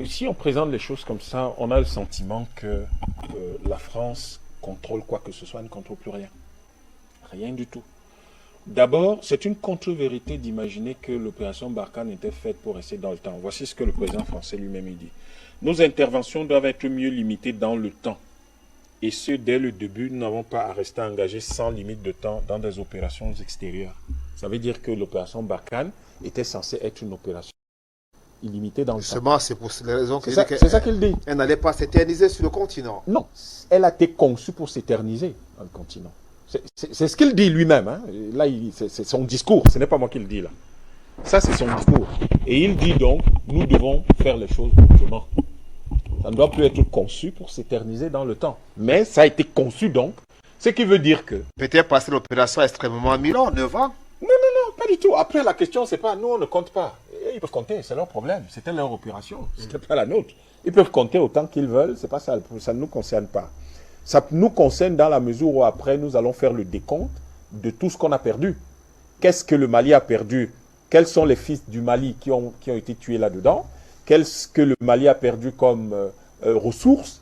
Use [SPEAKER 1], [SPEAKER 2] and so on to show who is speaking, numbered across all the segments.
[SPEAKER 1] Si on présente les choses comme ça, on a le sentiment que la France contrôle quoi que ce soit, ne contrôle plus rien. Rien du tout. D'abord, c'est une contre-vérité d'imaginer que l'opération Barkhane était faite pour rester dans le temps. Voici ce que le président français lui-même dit. Nos interventions doivent être mieux limitées dans le temps. Et ce, dès le début, nous n'avons pas à rester engagés sans limite de temps dans des opérations extérieures. Ça veut dire que l'opération Barkhane était censée être une opération illimitée dans le temps.
[SPEAKER 2] Justement, c'est pour les raisons que
[SPEAKER 1] c'est ça qu'il dit.
[SPEAKER 2] Elle n'allait pas s'éterniser sur le continent.
[SPEAKER 1] Non, elle a été conçue pour s'éterniser dans le continent. C'est ce qu'il dit lui-même. Hein. Là, c'est son discours. Ce n'est pas moi qui le dis là. Ça, c'est son discours. Et il dit donc, nous devons faire les choses autrement. Ça ne doit plus être conçu pour s'éterniser dans le temps. Mais ça a été conçu donc, ce qui veut dire que...
[SPEAKER 2] Peut-être parce que l'opération est extrêmement 1000 ans, 9 ans.
[SPEAKER 1] Non, pas du tout. Après, la question, c'est pas, nous, on ne compte pas. Et ils peuvent compter, c'est leur problème. C'était leur opération. C'était pas la nôtre. Ils peuvent compter autant qu'ils veulent. C'est pas ça. Ça ne nous concerne pas. Ça nous concerne dans la mesure où après, nous allons faire le décompte de tout ce qu'on a perdu. Qu'est-ce que le Mali a perdu? Quels sont les fils du Mali qui ont été tués là-dedans? Qu'est-ce que le Mali a perdu comme ressources?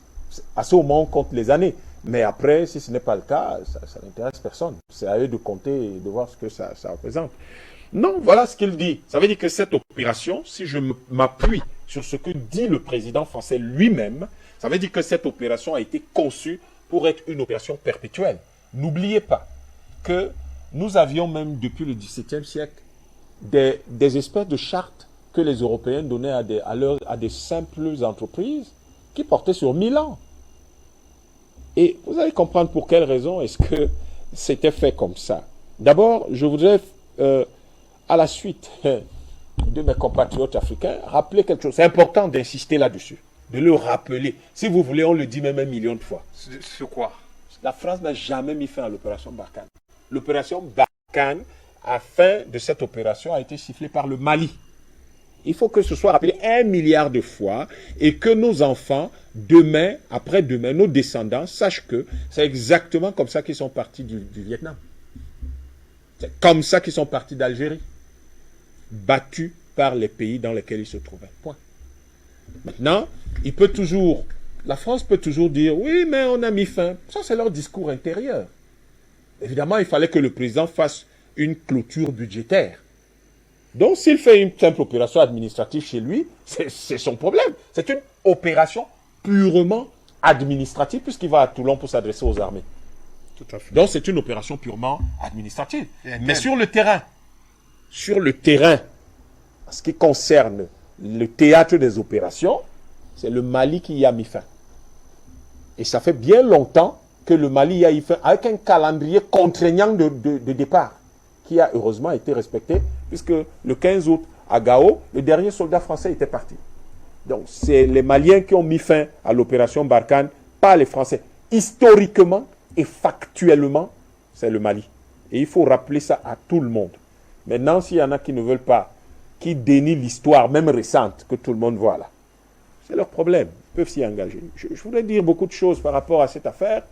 [SPEAKER 1] À ce moment, on compte les années. Mais après, si ce n'est pas le cas, ça n'intéresse personne. C'est à eux de compter et de voir ce que ça représente. Non, voilà ce qu'il dit. Ça veut dire que cette opération, si je m'appuie sur ce que dit le président français lui-même, ça veut dire que cette opération a été conçue pour être une opération perpétuelle. N'oubliez pas que nous avions même depuis le XVIIe siècle des espèces de chartes que les Européens donnaient à des simples entreprises qui portaient sur 1000 ans. Et vous allez comprendre pour quelle raison est-ce que c'était fait comme ça. D'abord, je voudrais, à la suite de mes compatriotes africains, rappeler quelque chose. C'est important d'insister là-dessus, de le rappeler. Si vous voulez, on le dit même 1 million de fois.
[SPEAKER 2] Sur quoi?
[SPEAKER 1] La France n'a jamais mis fin à l'opération Barkhane. L'opération Barkhane, à la fin de cette opération, a été sifflée par le Mali. Il faut que ce soit rappelé 1 milliard de fois et que nos enfants, demain, après-demain, nos descendants, sachent que c'est exactement comme ça qu'ils sont partis du Vietnam. C'est comme ça qu'ils sont partis d'Algérie. Battus par les pays dans lesquels ils se trouvaient. Point. Maintenant, la France peut toujours dire, oui, mais on a mis fin. Ça, c'est leur discours intérieur. Évidemment, il fallait que le président fasse une clôture budgétaire. Donc, s'il fait une simple opération administrative chez lui, c'est son problème. C'est une opération purement administrative, puisqu'il va à Toulon pour s'adresser aux armées.
[SPEAKER 2] Tout à fait.
[SPEAKER 1] Donc, c'est une opération purement administrative. Mais sur le terrain, en ce qui concerne le théâtre des opérations, c'est le Mali qui y a mis fin. Et ça fait bien longtemps que le Mali y a mis fin, avec un calendrier contraignant de départ, qui a heureusement été respecté, puisque le 15 août, à Gao, le dernier soldat français était parti. Donc, c'est les Maliens qui ont mis fin à l'opération Barkhane, pas les Français. Historiquement et factuellement, c'est le Mali. Et il faut rappeler ça à tout le monde. Maintenant, s'il y en a qui ne veulent pas, qui dénient l'histoire, même récente, que tout le monde voit là, c'est leur problème. Ils peuvent s'y engager. Je voudrais dire beaucoup de choses par rapport à cette affaire,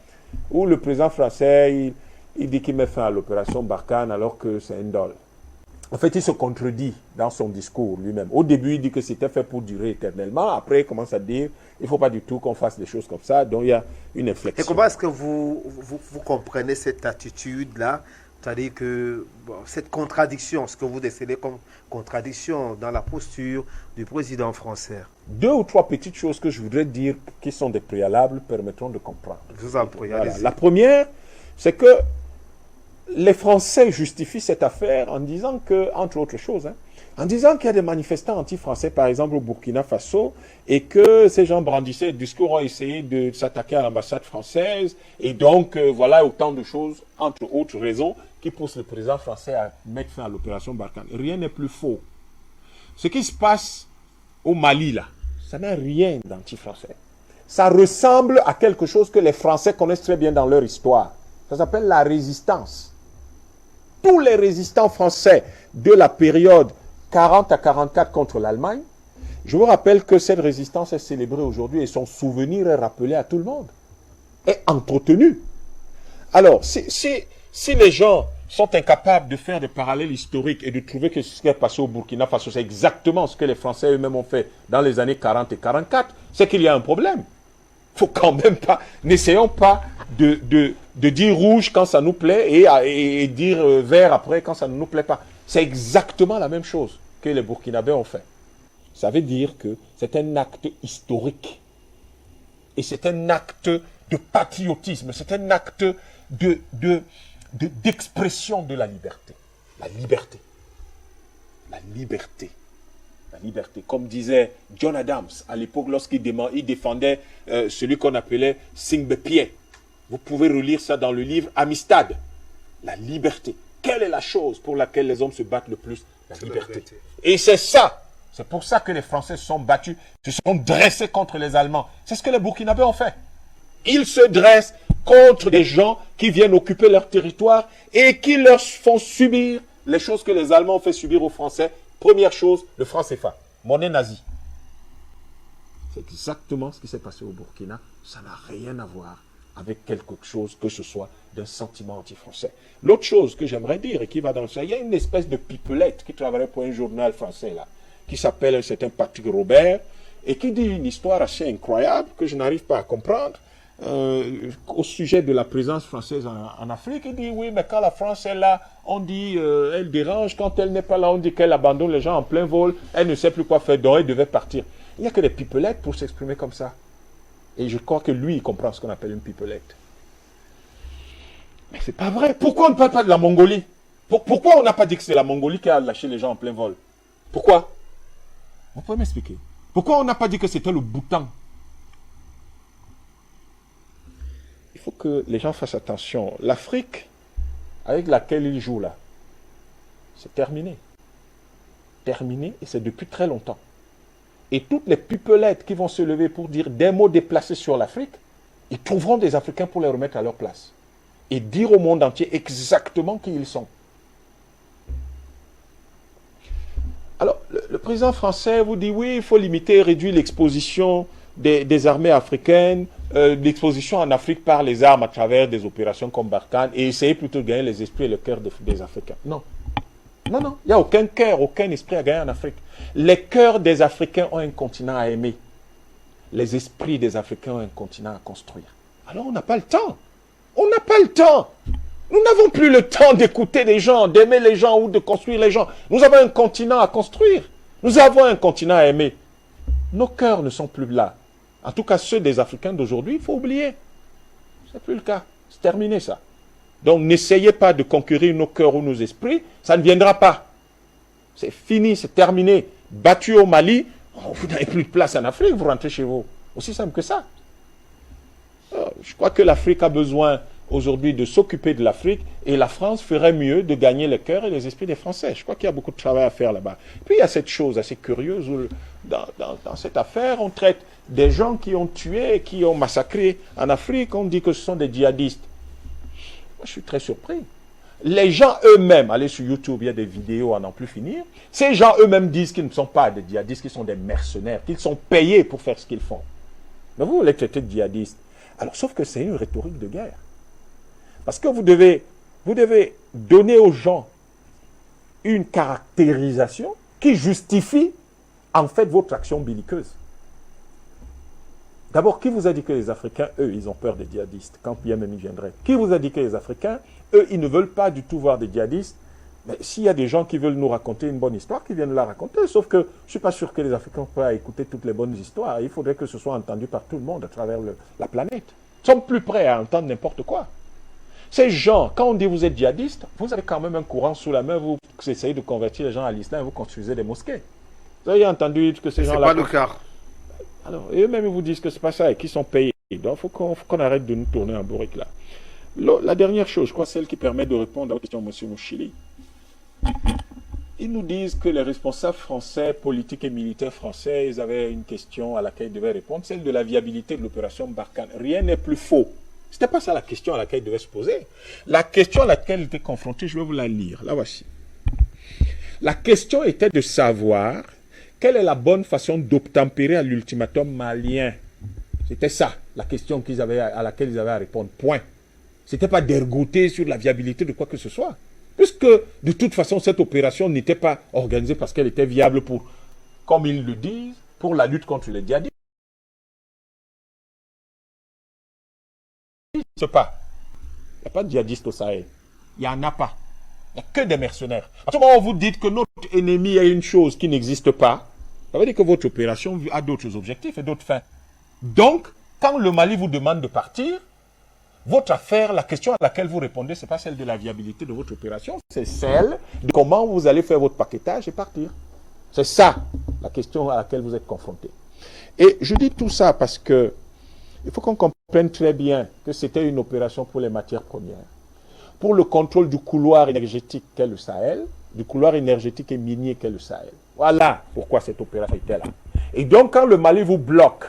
[SPEAKER 1] où le président français, il dit qu'il met fin à l'opération Barkhane alors que c'est un dol. En fait, il se contredit dans son discours lui-même. Au début, il dit que c'était fait pour durer éternellement. Après, il commence à dire il ne faut pas du tout qu'on fasse des choses comme ça. Donc, il y a une inflexion.
[SPEAKER 2] Et comment est-ce que vous comprenez cette attitude-là? C'est-à-dire que cette contradiction, ce que vous décelez comme contradiction dans la posture du président français.
[SPEAKER 1] 2 ou 3 petites choses que je voudrais dire qui sont des préalables permettront de comprendre.
[SPEAKER 2] Je vous en prie,
[SPEAKER 1] voilà. La première, c'est que les Français justifient cette affaire en disant que, entre autres choses, en disant qu'il y a des manifestants anti-français, par exemple au Burkina Faso, et que ces gens brandissaient le discours, ont essayé de s'attaquer à l'ambassade française, et donc voilà autant de choses, entre autres raisons, qui poussent le président français à mettre fin à l'opération Barkhane. Rien n'est plus faux. Ce qui se passe au Mali, là, ça n'a rien d'anti-français. Ça ressemble à quelque chose que les Français connaissent très bien dans leur histoire. Ça s'appelle la résistance. Tous les résistants français de la période 40 à 44 contre l'Allemagne, je vous rappelle que cette résistance est célébrée aujourd'hui et son souvenir est rappelé à tout le monde, est entretenu. Alors, si les gens sont incapables de faire des parallèles historiques et de trouver que ce qui est passé au Burkina Faso, c'est exactement ce que les Français eux-mêmes ont fait dans les années 40 et 44, c'est qu'il y a un problème. Faut quand même pas, n'essayons pas de dire rouge quand ça nous plaît et dire vert après quand ça ne nous plaît pas. C'est exactement la même chose que les Burkinabés ont fait. Ça veut dire que c'est un acte historique. Et c'est un acte de patriotisme, c'est un acte d'expression de la liberté. La liberté. La liberté. La liberté. Comme disait John Adams à l'époque lorsqu'il défendait celui qu'on appelait Singbe-Pied. Vous pouvez relire ça dans le livre Amistad. La liberté. Quelle est la chose pour laquelle les hommes se battent le plus? La liberté. Et c'est ça. C'est pour ça que les Français se sont battus, se sont dressés contre les Allemands. C'est ce que les Burkinabés ont fait. Ils se dressent contre des gens qui viennent occuper leur territoire et qui leur font subir les choses que les Allemands ont fait subir aux Français. Première chose, le franc CFA, monnaie nazie. C'est exactement ce qui s'est passé au Burkina. Ça n'a rien à voir avec quelque chose que ce soit d'un sentiment anti-français. L'autre chose que j'aimerais dire et qui va dans le sens, il y a une espèce de pipelette qui travaillait pour un journal français là, qui s'appelle un certain Patrick Robert, et qui dit une histoire assez incroyable que je n'arrive pas à comprendre au sujet de la présence française en Afrique. Il dit, oui, mais quand la France est là, on dit, elle dérange. Quand elle n'est pas là, on dit qu'elle abandonne les gens en plein vol. Elle ne sait plus quoi faire, donc elle devait partir. Il n'y a que des pipelettes pour s'exprimer comme ça. Et je crois que lui, il comprend ce qu'on appelle une pipelette. Mais c'est pas vrai. Pourquoi on ne parle pas de la Mongolie? Pourquoi on n'a pas dit que c'est la Mongolie qui a lâché les gens en plein vol? Pourquoi? Vous pouvez m'expliquer? Pourquoi on n'a pas dit que c'était le Bhoutan? Il faut que les gens fassent attention. L'Afrique, avec laquelle ils jouent là, c'est terminé. Terminé, et c'est depuis très longtemps. Et toutes les pipelettes qui vont se lever pour dire des mots déplacés sur l'Afrique, ils trouveront des Africains pour les remettre à leur place. Et dire au monde entier exactement qui ils sont. Alors, le président français vous dit, oui, il faut limiter et réduire l'exposition des armées africaines, l'exposition en Afrique par les armes à travers des opérations comme Barkhane, et essayer plutôt de gagner les esprits et le cœur des Africains. Non. Non, non, il n'y a aucun cœur, aucun esprit à gagner en Afrique. Les cœurs des Africains ont un continent à aimer. Les esprits des Africains ont un continent à construire. Alors on n'a pas le temps. On n'a pas le temps. Nous n'avons plus le temps d'écouter les gens, d'aimer les gens ou de construire les gens. Nous avons un continent à construire. Nous avons un continent à aimer. Nos cœurs ne sont plus là. En tout cas, ceux des Africains d'aujourd'hui, il faut oublier. Ce n'est plus le cas. C'est terminé ça. Donc n'essayez pas de conquérir nos cœurs ou nos esprits. Ça ne viendra pas. C'est fini, c'est terminé. Battu au Mali, vous n'avez plus de place en Afrique, vous rentrez chez vous. Aussi simple que ça. Alors, je crois que l'Afrique a besoin aujourd'hui de s'occuper de l'Afrique et la France ferait mieux de gagner le cœur et les esprits des Français. Je crois qu'il y a beaucoup de travail à faire là-bas. Puis il y a cette chose assez curieuse où dans cette affaire, on traite des gens qui ont tué, qui ont massacré en Afrique, on dit que ce sont des djihadistes. Moi, je suis très surpris. Les gens eux-mêmes, allez sur YouTube, il y a des vidéos à n'en plus finir, ces gens eux-mêmes disent qu'ils ne sont pas des djihadistes, qu'ils sont des mercenaires, qu'ils sont payés pour faire ce qu'ils font. Mais vous les traitez de djihadistes. Alors, sauf que c'est une rhétorique de guerre. Parce que vous devez donner aux gens une caractérisation qui justifie en fait votre action belliqueuse. D'abord, qui vous a dit que les Africains, eux, ils ont peur des djihadistes, quand bien même ils viendraient? Qui vous a dit que les Africains, eux, ils ne veulent pas du tout voir des djihadistes? Mais s'il y a des gens qui veulent nous raconter une bonne histoire, qu'ils viennent la raconter. Sauf que je ne suis pas sûr que les Africains peuvent écouter toutes les bonnes histoires. Il faudrait que ce soit entendu par tout le monde à travers la planète. Nous sommes plus prêts à entendre n'importe quoi. Ces gens, quand on dit vous êtes djihadiste, vous avez quand même un courant sous la main, vous essayez de convertir les gens à l'islam et vous construisez des mosquées. Vous avez entendu que ces gens-là...
[SPEAKER 2] C'est pas le cas.
[SPEAKER 1] Alors, eux-mêmes, ils vous disent que ce n'est pas ça et qu'ils sont payés. Donc, il faut qu'on arrête de nous tourner en bourrique là. La dernière chose, je crois, celle qui permet de répondre à la question de M. Mouchili. Ils nous disent que les responsables français, politiques et militaires français, ils avaient une question à laquelle ils devaient répondre, celle de la viabilité de l'opération Barkhane. Rien n'est plus faux. Ce n'était pas ça la question à laquelle ils devaient se poser. La question à laquelle ils étaient confrontés, je vais vous la lire. La voici. La question était de savoir quelle est la bonne façon d'obtempérer à l'ultimatum malien. C'était ça, la question à laquelle ils avaient à répondre. Point. Ce n'était pas d'ergoter sur la viabilité de quoi que ce soit. Puisque, de toute façon, cette opération n'était pas organisée parce qu'elle était viable pour, comme ils le disent, pour la lutte contre les djihadistes. Il n'y a pas de djihadistes au Sahel. Il n'y en a pas. Il n'y a que des mercenaires. À ce moment où vous dites que notre ennemi est une chose qui n'existe pas, ça veut dire que votre opération a d'autres objectifs et d'autres fins. Donc, quand le Mali vous demande de partir, votre affaire, la question à laquelle vous répondez, ce n'est pas celle de la viabilité de votre opération, c'est celle de comment vous allez faire votre paquetage et partir. C'est ça, la question à laquelle vous êtes confronté. Et je dis tout ça parce que il faut qu'on comprenne très bien que c'était une opération pour les matières premières, pour le contrôle du couloir énergétique qu'est le Sahel, du couloir énergétique et minier qu'est le Sahel. Voilà pourquoi cette opération était là. Et donc, quand le Mali vous bloque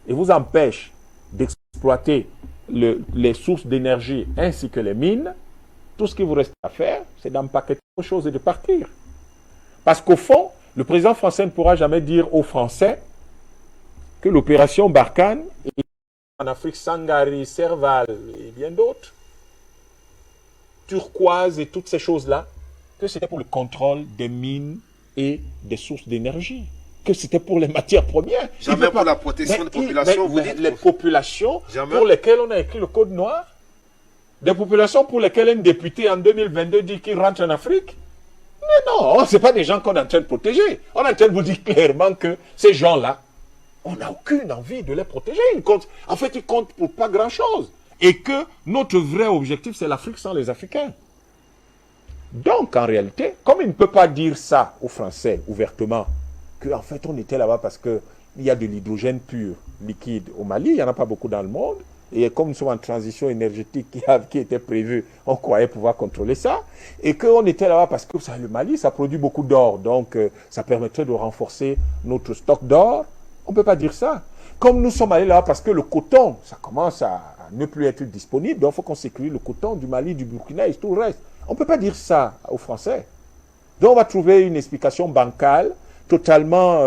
[SPEAKER 1] et vous empêche d'exploiter les sources d'énergie ainsi que les mines, tout ce qu'il vous reste à faire, c'est d'empaqueter vos choses et de partir. Parce qu'au fond, le président français ne pourra jamais dire aux Français que l'opération Barkhane est en Afrique, Sangari, Serval et bien d'autres, turquoise et toutes ces choses-là, que c'était pour le contrôle des mines et des sources d'énergie, que c'était pour les matières premières.
[SPEAKER 2] Jamais pour la protection des populations, vous dites.
[SPEAKER 1] Les populations
[SPEAKER 2] jamais.
[SPEAKER 1] Pour lesquelles on a écrit le Code noir, des populations pour lesquelles un député en 2022 dit qu'il rentre en Afrique. Mais non, ce n'est pas des gens qu'on est en train de protéger. On est en train de vous dire clairement que ces gens-là, on n'a aucune envie de les protéger. En fait, ils comptent pour pas grand-chose. Et que notre vrai objectif, c'est l'Afrique sans les Africains. Donc, en réalité, comme il ne peut pas dire ça aux Français ouvertement, qu'en fait, on était là-bas parce qu'il y a de l'hydrogène pur, liquide au Mali, il n'y en a pas beaucoup dans le monde, et comme nous sommes en transition énergétique qui était prévue, on croyait pouvoir contrôler ça, et qu'on était là-bas parce que le Mali, ça produit beaucoup d'or, donc ça permettrait de renforcer notre stock d'or. On ne peut pas dire ça. Comme nous sommes allés là parce que le coton, ça commence à ne plus être disponible, donc il faut qu'on sécurise le coton du Mali, du Burkina et tout le reste. On ne peut pas dire ça aux Français. Donc on va trouver une explication bancale, totalement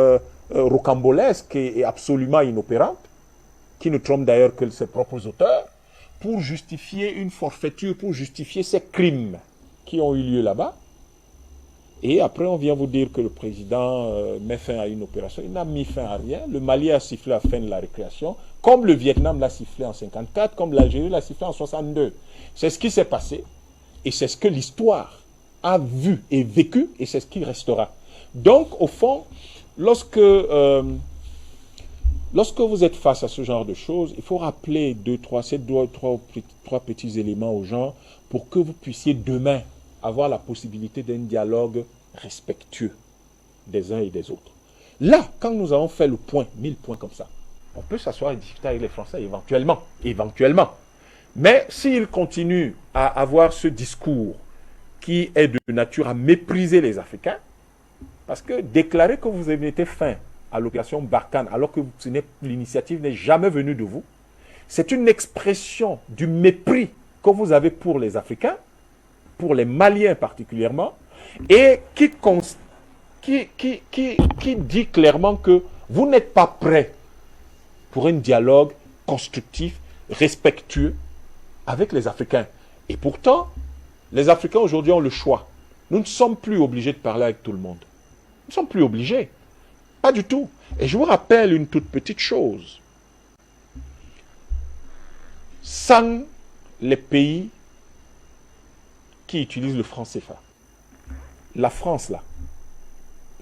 [SPEAKER 1] rocambolesque et absolument inopérante, qui ne trompe d'ailleurs que ses propres auteurs, pour justifier une forfaiture, pour justifier ces crimes qui ont eu lieu là-bas. Et après, on vient vous dire que le président met fin à une opération. Il n'a mis fin à rien. Le Mali a sifflé la fin de la récréation, comme le Vietnam l'a sifflé en 1954, comme l'Algérie l'a sifflé en 1962. C'est ce qui s'est passé, et c'est ce que l'histoire a vu et vécu, et c'est ce qui restera. Donc, au fond, lorsque vous êtes face à ce genre de choses, il faut rappeler trois petits éléments aux gens pour que vous puissiez demain avoir la possibilité d'un dialogue respectueux des uns et des autres. Là, quand nous avons fait le point, 1000 points comme ça, on peut s'asseoir et discuter avec les Français éventuellement. Mais s'ils continuent à avoir ce discours qui est de nature à mépriser les Africains, parce que déclarer que vous avez mis fin à l'opération Barkhane alors que l'initiative n'est jamais venue de vous, c'est une expression du mépris que vous avez pour les Africains, pour les Maliens particulièrement, et qui dit clairement que vous n'êtes pas prêts pour un dialogue constructif, respectueux avec les Africains. Et pourtant, les Africains aujourd'hui ont le choix. Nous ne sommes plus obligés de parler avec tout le monde. Nous ne sommes plus obligés. Pas du tout. Et je vous rappelle une toute petite chose. Sans les pays qui utilisent le franc CFA, la France, là,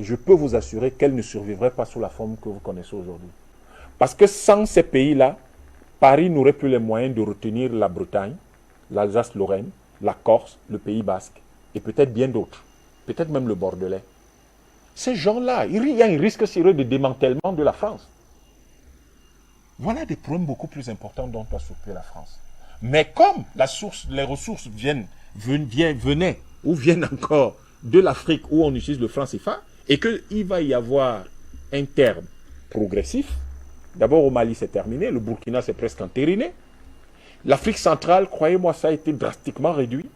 [SPEAKER 1] je peux vous assurer qu'elle ne survivrait pas sous la forme que vous connaissez aujourd'hui. Parce que sans ces pays-là, Paris n'aurait plus les moyens de retenir la Bretagne, l'Alsace-Lorraine, la Corse, le Pays Basque, et peut-être bien d'autres, peut-être même le Bordelais. Ces gens-là, il y a un risque sérieux de démantèlement de la France. Voilà des problèmes beaucoup plus importants dont doit s'occuper la France. Mais comme les ressources venaient ou viennent encore de l'Afrique où on utilise le franc CFA, et qu'il va y avoir un terme progressif, d'abord au Mali c'est terminé, le Burkina c'est presque entériné, l'Afrique centrale, croyez-moi, ça a été drastiquement réduit,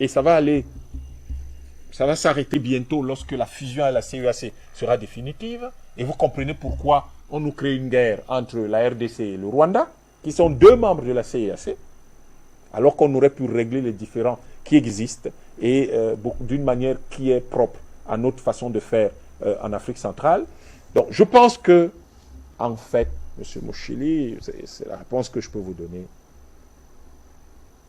[SPEAKER 1] et ça va s'arrêter bientôt lorsque la fusion à la CEAC sera définitive, et vous comprenez pourquoi on nous crée une guerre entre la RDC et le Rwanda, qui sont deux membres de la CEAC, alors qu'on aurait pu régler les différends qui existe et d'une manière qui est propre à notre façon de faire en Afrique centrale. Donc, je pense que, en fait, M. Moshili, c'est la réponse que je peux vous donner.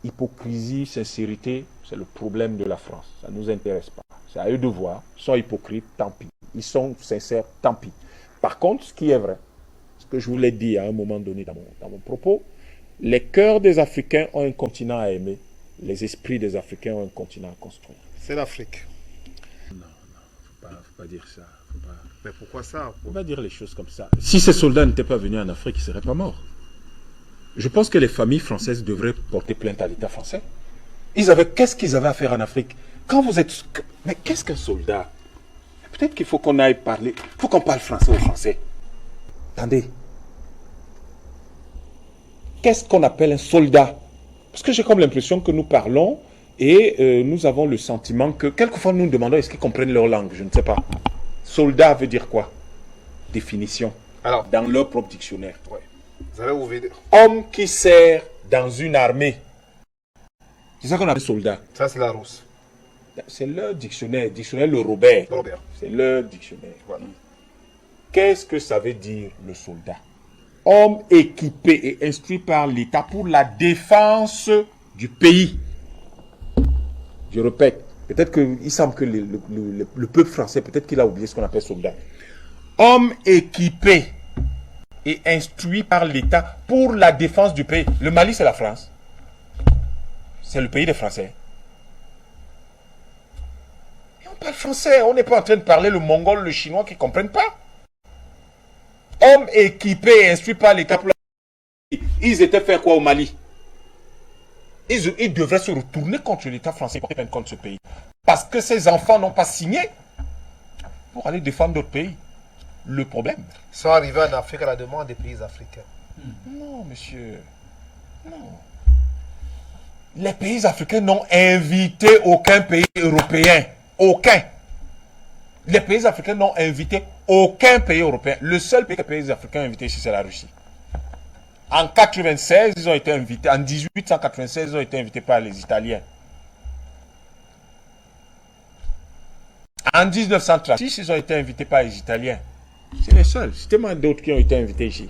[SPEAKER 1] Hypocrisie, sincérité, c'est le problème de la France. Ça ne nous intéresse pas. C'est à eux de voir. Ils sont hypocrites, tant pis. Ils sont sincères, tant pis. Par contre, ce qui est vrai, ce que je vous l'ai dit à un moment donné dans mon propos, les cœurs des Africains ont un continent à aimer. Les esprits des Africains ont un continent à construire.
[SPEAKER 2] C'est l'Afrique.
[SPEAKER 1] Non, faut pas dire ça.
[SPEAKER 2] Mais pourquoi ça?
[SPEAKER 1] On va dire les choses comme ça. Si ces soldats n'étaient pas venus en Afrique, ils ne seraient pas morts. Je pense que les familles françaises devraient porter plainte à l'État français. Qu'est-ce qu'ils avaient à faire en Afrique? Quand vous êtes... Mais qu'est-ce qu'un soldat? Peut-être qu'il faut qu'on aille parler... Il faut qu'on parle français aux Français. Attendez. Qu'est-ce qu'on appelle un soldat? Parce que j'ai comme l'impression que nous parlons et nous avons le sentiment que... Quelquefois, nous nous demandons est-ce qu'ils comprennent leur langue? Je ne sais pas. Soldat veut dire quoi? Définition.
[SPEAKER 2] Alors,
[SPEAKER 1] dans leur propre dictionnaire.
[SPEAKER 2] Ouais. Vous allez ouvrir.
[SPEAKER 1] Homme qui sert dans une armée. C'est ça qu'on appelle soldat.
[SPEAKER 2] Ça, c'est la rousse.
[SPEAKER 1] C'est leur dictionnaire. Dictionnaire Le Robert. C'est leur dictionnaire.
[SPEAKER 2] Voilà.
[SPEAKER 1] Qu'est-ce que ça veut dire le soldat? Homme équipé et instruit par l'État pour la défense du pays. Je répète. Peut-être qu'il semble que le peuple français, peut-être qu'il a oublié ce qu'on appelle soldat. Homme équipé et instruit par l'État pour la défense du pays. Le Mali, c'est la France. C'est le pays des Français. Et on parle français. On n'est pas en train de parler le mongol, le chinois qui ne comprennent pas. Homme équipé et instruit par l'État pour la défense du pays. Ils étaient faire quoi au Mali? Ils devraient se retourner contre l'État français pour défendre contre ce pays. Parce que ces enfants n'ont pas signé pour aller défendre d'autres pays. Le problème.
[SPEAKER 2] Ils sont arrivés en Afrique à la demande des pays africains.
[SPEAKER 1] Non, monsieur. Non. Les pays africains n'ont invité aucun pays européen. Aucun. Les pays africains n'ont invité aucun pays européen. Le seul pays que les pays africains ont invité ici, c'est la Russie. En 96, ils ont été invités. En 1896, ils ont été invités par les Italiens. En 1936, ils ont été invités par les Italiens. C'est les seuls. C'est tellement d'autres qui ont été invités ici.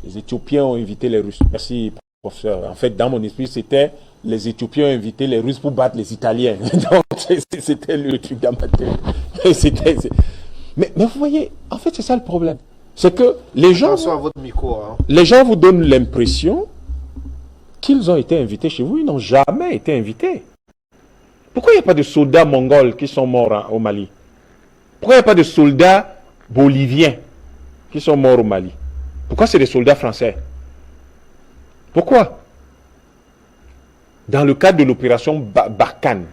[SPEAKER 1] Les Éthiopiens ont invité les Russes. Merci, professeur. En fait, dans mon esprit, c'était les Éthiopiens ont invité les Russes pour battre les Italiens. Donc, c'était le truc dans ma tête. Mais vous voyez, en fait, c'est ça le problème. C'est que les gens...
[SPEAKER 2] Attention à votre micro. Hein.
[SPEAKER 1] Les gens vous donnent l'impression qu'ils ont été invités chez vous. Ils n'ont jamais été invités. Pourquoi il n'y a pas de soldats mongols qui sont morts au Mali? Pourquoi il n'y a pas de soldats boliviens qui sont morts au Mali? Pourquoi c'est des soldats français? Pourquoi? Dans le cadre de l'opération Barkhane,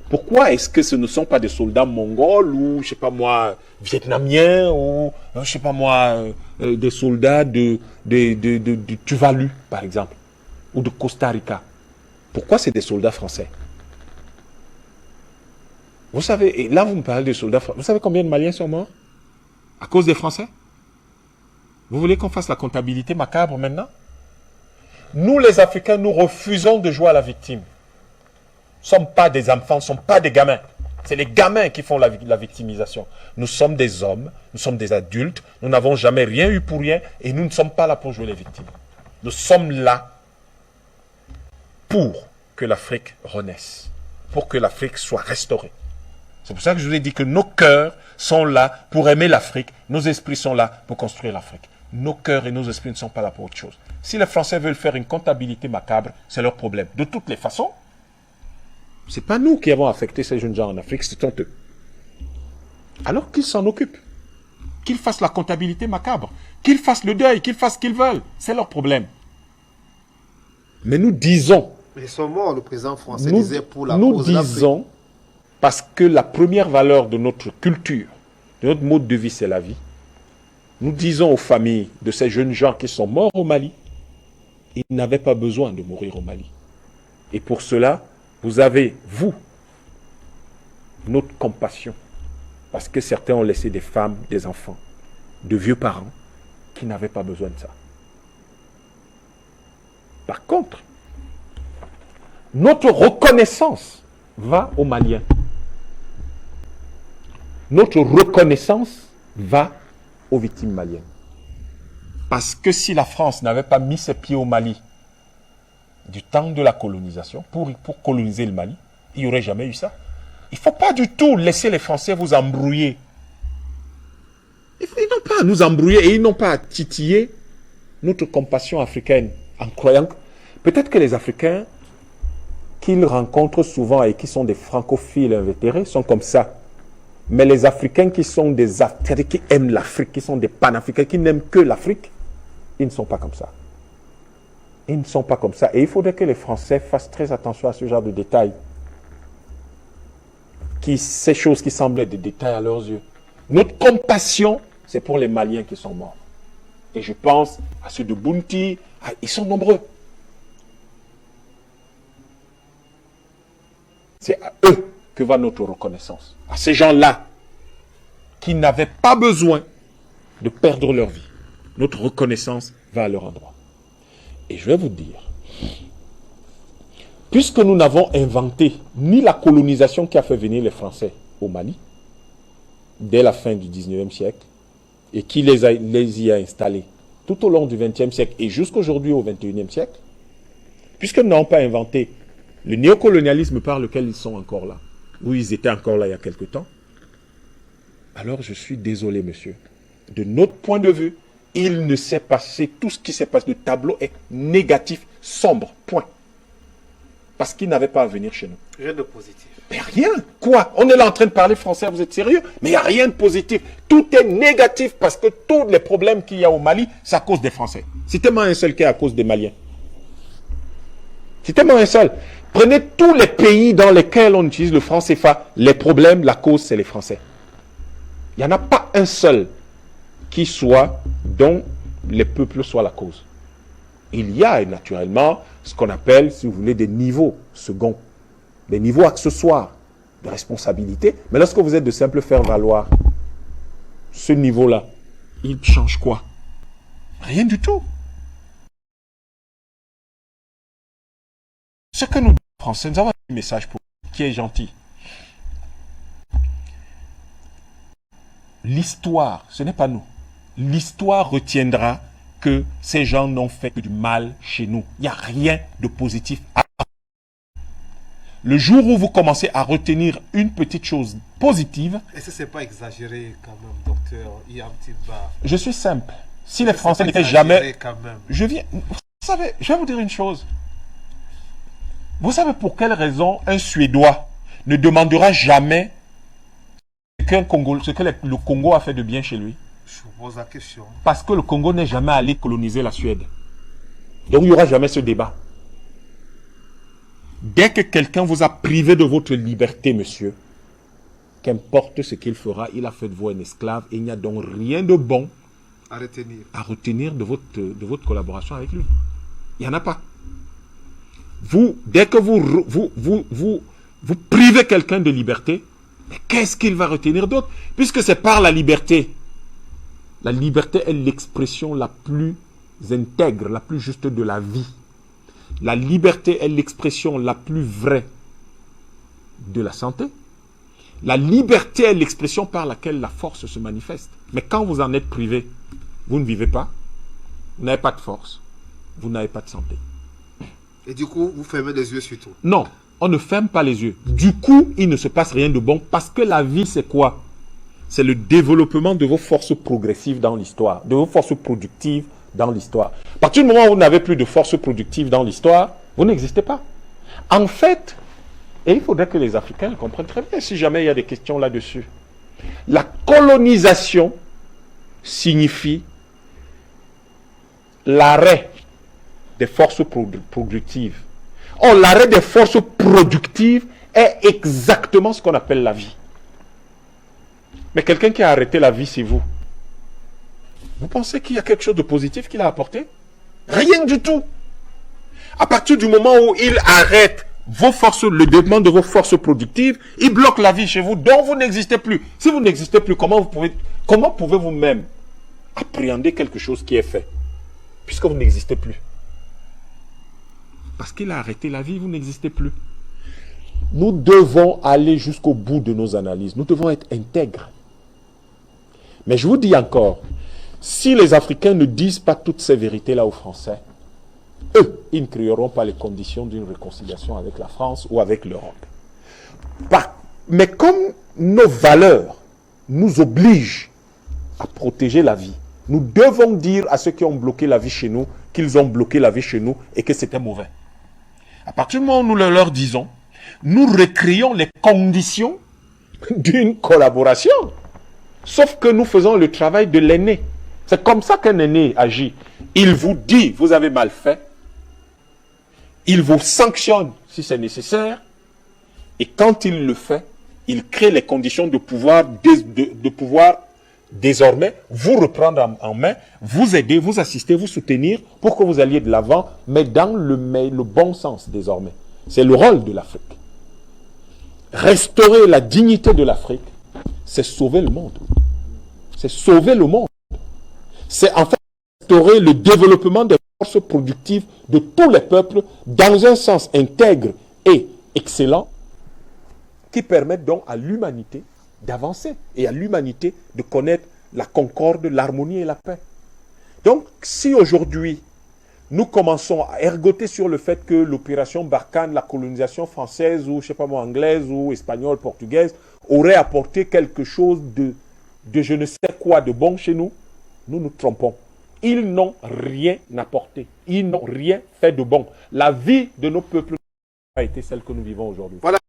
[SPEAKER 1] pourquoi est-ce que ce ne sont pas des soldats mongols ou, je sais pas moi, vietnamiens ou, je sais pas moi, des soldats de Tuvalu, par exemple, ou de Costa Rica? Pourquoi c'est des soldats français? Vous savez, et là vous me parlez de soldats français. Vous savez combien de Maliens sont morts à cause des Français? Vous voulez qu'on fasse la comptabilité macabre maintenant? Nous les Africains, nous refusons de jouer à la victime. Nous ne sommes pas des enfants, nous ne sommes pas des gamins. C'est les gamins qui font la victimisation. Nous sommes des hommes, nous sommes des adultes, nous n'avons jamais rien eu pour rien et nous ne sommes pas là pour jouer les victimes. Nous sommes là pour que l'Afrique renaisse, pour que l'Afrique soit restaurée. C'est pour ça que je vous ai dit que nos cœurs sont là pour aimer l'Afrique, nos esprits sont là pour construire l'Afrique. Nos cœurs et nos esprits ne sont pas là pour autre chose. Si les Français veulent faire une comptabilité macabre, c'est leur problème. De toutes les façons, ce n'est pas nous qui avons affecté ces jeunes gens en Afrique, ce sont eux. Alors qu'ils s'en occupent. Qu'ils fassent la comptabilité macabre. Qu'ils fassent le deuil, qu'ils fassent ce qu'ils veulent. C'est leur problème. Mais nous disons...
[SPEAKER 2] Ils sont morts, le président français disait pour la cause
[SPEAKER 1] de l'Afrique. Nous disons, parce que la première valeur de notre culture, de notre mode de vie, c'est la vie. Nous disons aux familles de ces jeunes gens qui sont morts au Mali, ils n'avaient pas besoin de mourir au Mali. Et pour cela, vous avez, vous, notre compassion. Parce que certains ont laissé des femmes, des enfants, de vieux parents qui n'avaient pas besoin de ça. Par contre, notre reconnaissance va aux Maliens. Notre reconnaissance va aux victimes maliennes. Parce que si la France n'avait pas mis ses pieds au Mali du temps de la colonisation, pour coloniser le Mali, il n'y aurait jamais eu ça. Il ne faut pas du tout laisser les Français vous embrouiller. Ils n'ont pas à nous embrouiller et ils n'ont pas à titiller notre compassion africaine en croyant que peut-être que les Africains qu'ils rencontrent souvent et qui sont des francophiles invétérés sont comme ça. Mais les Africains qui sont des Africains, qui aiment l'Afrique, qui sont des panafricains, qui n'aiment que l'Afrique, ils ne sont pas comme ça. Ils ne sont pas comme ça. Et il faudrait que les Français fassent très attention à ce genre de détails. Ces choses qui semblent être des détails à leurs yeux. Notre compassion, c'est pour les Maliens qui sont morts. Et je pense à ceux de Bounty, ils sont nombreux. C'est à eux que va notre reconnaissance. À ces gens-là qui n'avaient pas besoin de perdre leur vie. Notre reconnaissance va à leur endroit. Et je vais vous dire, puisque nous n'avons inventé ni la colonisation qui a fait venir les Français au Mali, dès la fin du 19e siècle, et qui les y a installés tout au long du 20e siècle et jusqu'aujourd'hui au 21e siècle, puisque nous n'avons pas inventé le néocolonialisme par lequel ils sont encore là, où ils étaient encore là il y a quelque temps, alors je suis désolé, monsieur. De notre point de vue, il ne s'est passé, tout ce qui s'est passé, le tableau est négatif, sombre, point. Parce qu'ils n'avaient pas à venir chez nous.
[SPEAKER 2] Rien de positif.
[SPEAKER 1] Mais rien. Quoi? On est là en train de parler français, vous êtes sérieux? Mais il n'y a rien de positif. Tout est négatif parce que tous les problèmes qu'il y a au Mali, c'est à cause des Français. Citez-moi un seul qui est à cause des Maliens. Citez-moi un seul. Prenez tous les pays dans lesquels on utilise le franc CFA. Les problèmes, la cause, c'est les Français. Il n'y en a pas un seul qui soit, dont les peuples soient la cause. Il y a naturellement ce qu'on appelle, si vous voulez, des niveaux seconds, des niveaux accessoires de responsabilité. Mais lorsque vous êtes de simple faire-valoir, ce niveau-là, il change quoi? Rien du tout. Ce que nous, Français, nous avons un message pour vous, qui est gentil. L'histoire, ce n'est pas nous. L'histoire retiendra que ces gens n'ont fait que du mal chez nous. Il n'y a rien de positif à faire. Le jour où vous commencez à retenir une petite chose positive...
[SPEAKER 2] Est-ce que ce n'est pas exagéré quand même, docteur? Il y a un petit bas.
[SPEAKER 1] Je suis simple. Si les Français n'étaient jamais...
[SPEAKER 2] Quand même.
[SPEAKER 1] Vous savez, je vais vous dire une chose. Vous savez pour quelle raison un Suédois ne demandera jamais ce que le Congo a fait de bien chez lui?
[SPEAKER 2] Je vous pose la question.
[SPEAKER 1] Parce que le Congo n'est jamais allé coloniser la Suède. Donc il n'y aura jamais ce débat. Dès que quelqu'un vous a privé de votre liberté, monsieur, qu'importe ce qu'il fera, il a fait de vous un esclave et il n'y a donc rien de bon
[SPEAKER 2] à
[SPEAKER 1] retenir de votre collaboration avec lui. Il n'y en a pas. Dès que vous privez quelqu'un de liberté, qu'est-ce qu'il va retenir d'autre? Puisque c'est par la liberté. La liberté est l'expression la plus intègre, la plus juste de la vie. La liberté est l'expression la plus vraie de la santé. La liberté est l'expression par laquelle la force se manifeste. Mais quand vous en êtes privé, vous ne vivez pas, vous n'avez pas de force, vous n'avez pas de santé.
[SPEAKER 2] Et du coup, vous fermez les yeux sur tout.
[SPEAKER 1] Non, on ne ferme pas les yeux. Du coup, il ne se passe rien de bon parce que la vie, c'est quoi? C'est le développement de vos forces progressives dans l'histoire, de vos forces productives dans l'histoire. À partir du moment où vous n'avez plus de forces productives dans l'histoire, vous n'existez pas. En fait, et il faudrait que les Africains le comprennent très bien si jamais il y a des questions là-dessus. La colonisation signifie l'arrêt des forces productives. Or, l'arrêt des forces productives est exactement ce qu'on appelle la vie. Mais quelqu'un qui a arrêté la vie, c'est vous. Vous pensez qu'il y a quelque chose de positif qu'il a apporté? Rien du tout. À partir du moment où il arrête le développement de vos forces productives, il bloque la vie chez vous, donc vous n'existez plus. Si vous n'existez plus, comment pouvez-vous même appréhender quelque chose qui est fait, puisque vous n'existez plus? Parce qu'il a arrêté la vie, vous n'existez plus. Nous devons aller jusqu'au bout de nos analyses. Nous devons être intègres. Mais je vous dis encore, si les Africains ne disent pas toutes ces vérités-là aux Français, eux, ils ne créeront pas les conditions d'une réconciliation avec la France ou avec l'Europe. Mais comme nos valeurs nous obligent à protéger la vie, nous devons dire à ceux qui ont bloqué la vie chez nous qu'ils ont bloqué la vie chez nous et que c'était mauvais. À partir du moment où nous leur disons, nous recréons les conditions d'une collaboration. Sauf que nous faisons le travail de l'aîné. C'est comme ça qu'un aîné agit. Il vous dit, vous avez mal fait. Il vous sanctionne si c'est nécessaire. Et quand il le fait, il crée les conditions de pouvoir désormais vous reprendre en main, vous aider, vous assister, vous soutenir pour que vous alliez de l'avant, mais dans le bon sens désormais. C'est le rôle de l'Afrique. Restaurer la dignité de l'Afrique, c'est sauver le monde. C'est sauver le monde. C'est en fait restaurer le développement des forces productives de tous les peuples dans un sens intègre et excellent qui permettent donc à l'humanité d'avancer et à l'humanité de connaître la concorde, l'harmonie et la paix. Donc, si aujourd'hui, nous commençons à ergoter sur le fait que l'opération Barkhane, la colonisation française ou, je sais pas moi, anglaise ou espagnole, portugaise, aurait apporté quelque chose de je ne sais quoi de bon chez nous, nous nous trompons. Ils n'ont rien apporté. Ils n'ont rien fait de bon. La vie de nos peuples n'a pas été celle que nous vivons aujourd'hui.
[SPEAKER 2] Voilà.